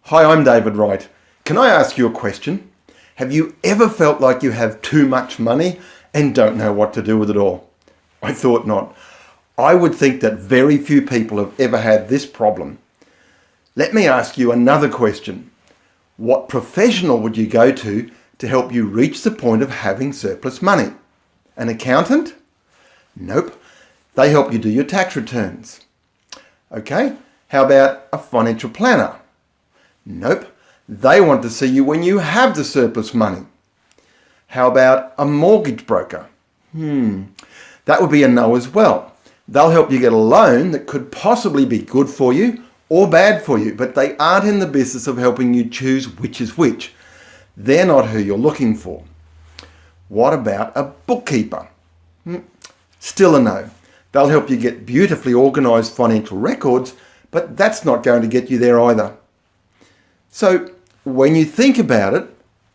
Hi, I'm David Wright. Can I ask you a question? Have you ever felt like you have too much money and don't know what to do with it all? I thought not. I would think that very few people have ever had this problem. Let me ask you another question. What professional would you go to help you reach the point of having surplus money? An accountant? Nope. They help you do your tax returns. Okay, how about a financial planner? Nope. They want to see you when you have the surplus money. How about a mortgage broker? That would be a no as well. They'll help you get a loan that could possibly be good for you or bad for you, but they aren't in the business of helping you choose which is which. They're not who you're looking for. What about a bookkeeper? Still a no. They'll help you get beautifully organised financial records, but that's not going to get you there either. So when you think about it,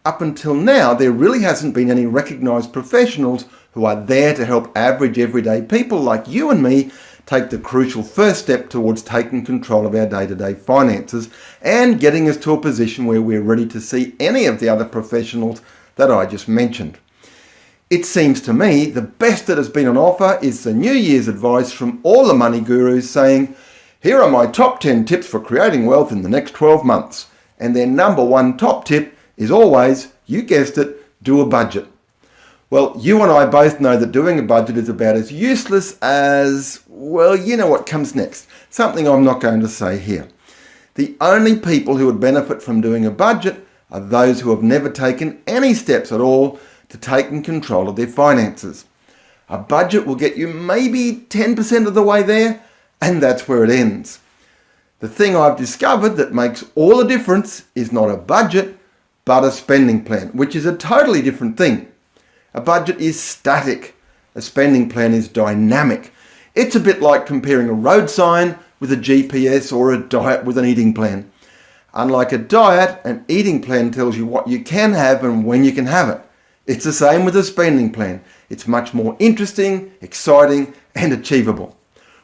up until now, there really hasn't been any recognised professionals who are there to help average everyday people like you and me take the crucial first step towards taking control of our day-to-day finances and getting us to a position where we're ready to see any of the other professionals that I just mentioned. It seems to me the best that has been on offer is the New Year's advice from all the money gurus saying, here are my top 10 tips for creating wealth in the next 12 months. And their number one top tip is always, you guessed it, do a budget. Well, you and I both know that doing a budget is about as useless as, well, you know what comes next. Something I'm not going to say here. The only people who would benefit from doing a budget are those who have never taken any steps at all to taking control of their finances. A budget will get you maybe 10% of the way there, and that's where it ends. The thing I've discovered that makes all the difference is not a budget, but a spending plan, which is a totally different thing. A budget is static. A spending plan is dynamic. It's a bit like comparing a road sign with a GPS or a diet with an eating plan. Unlike a diet, an eating plan tells you what you can have and when you can have it. It's the same with a spending plan. It's much more interesting, exciting, and achievable.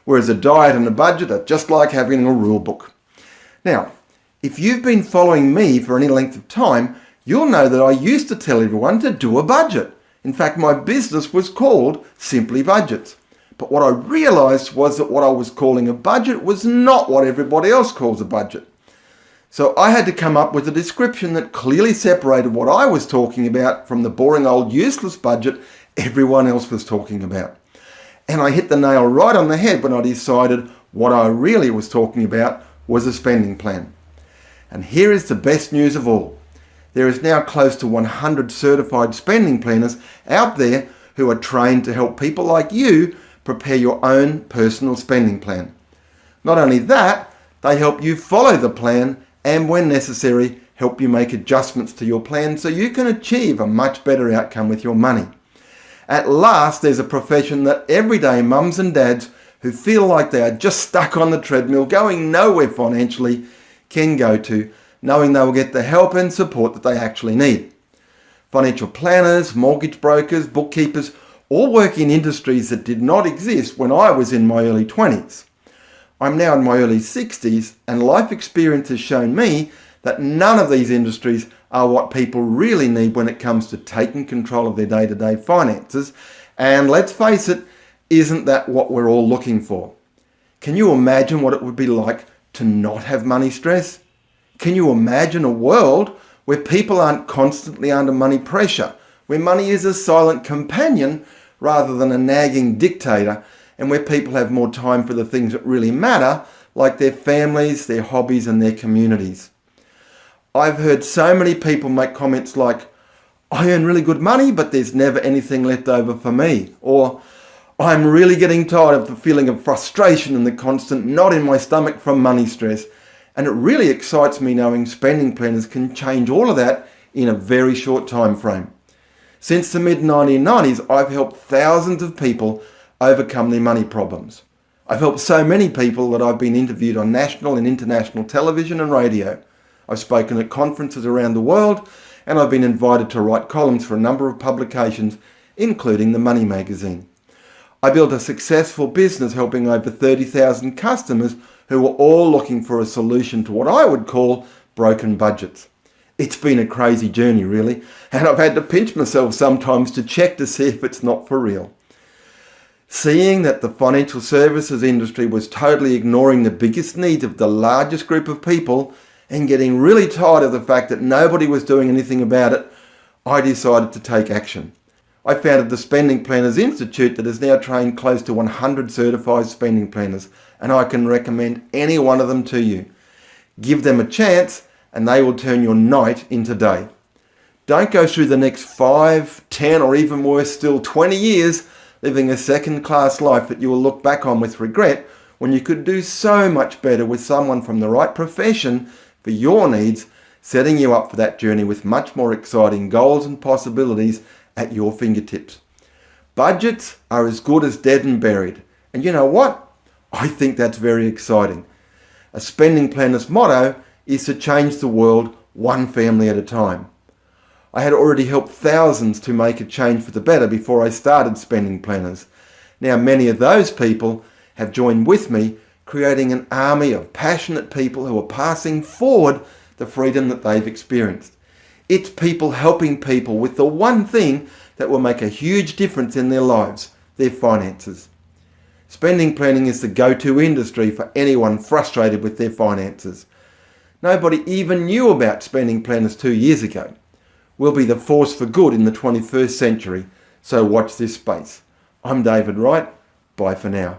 Whereas a diet and a budget are just like having a rule book. Now, if you've been following me for any length of time, you'll know that I used to tell everyone to do a budget. In fact, my business was called Simply Budgets. But what I realised was that what I was calling a budget was not what everybody else calls a budget. So I had to come up with a description that clearly separated what I was talking about from the boring old useless budget everyone else was talking about. And I hit the nail right on the head when I decided what I really was talking about was a spending plan. And here is the best news of all. There is now close to 100 certified spending planners out there who are trained to help people like you prepare your own personal spending plan. Not only that, they help you follow the plan and when necessary, help you make adjustments to your plan so you can achieve a much better outcome with your money. At last, there's a profession that everyday mums and dads who feel like they are just stuck on the treadmill, going nowhere financially, can go to, knowing they will get the help and support that they actually need. Financial planners, mortgage brokers, bookkeepers, all work in industries that did not exist when I was in my early 20s. I'm now in my early 60s, and life experience has shown me that none of these industries are what people really need when it comes to taking control of their day-to-day finances. And let's face it, isn't that what we're all looking for? Can you imagine what it would be like to not have money stress? Can you imagine a world where people aren't constantly under money pressure, where money is a silent companion rather than a nagging dictator, and where people have more time for the things that really matter, like their families, their hobbies, and their communities? I've heard so many people make comments like, I earn really good money, but there's never anything left over for me. Or, I'm really getting tired of the feeling of frustration and the constant knot in my stomach from money stress. And it really excites me knowing spending planners can change all of that in a very short time frame. Since the mid-1990s, I've helped thousands of people overcome their money problems. I've helped so many people that I've been interviewed on national and international television and radio. I've spoken at conferences around the world, and I've been invited to write columns for a number of publications, including the Money magazine. I built a successful business helping over 30,000 customers who were all looking for a solution to what I would call broken budgets. It's been a crazy journey, really, and I've had to pinch myself sometimes to check to see if it's not for real. Seeing that the financial services industry was totally ignoring the biggest needs of the largest group of people and getting really tired of the fact that nobody was doing anything about it, I decided to take action. I founded the Spending Planners Institute that has now trained close to 100 certified spending planners, and I can recommend any one of them to you. Give them a chance and they will turn your night into day. Don't go through the next 5, 10 or even worse still 20 years living a second-class life that you will look back on with regret when you could do so much better with someone from the right profession for your needs, setting you up for that journey with much more exciting goals and possibilities at your fingertips. Budgets are as good as dead and buried. And you know what? I think that's very exciting. A spending planner's motto is to change the world one family at a time. I had already helped thousands to make a change for the better before I started Spending Planners. Now many of those people have joined with me, creating an army of passionate people who are passing forward the freedom that they've experienced. It's people helping people with the one thing that will make a huge difference in their lives, their finances. Spending planning is the go-to industry for anyone frustrated with their finances. Nobody even knew about spending planners 2 years ago. We'll be the force for good in the 21st century, so watch this space. I'm David Wright. Bye for now.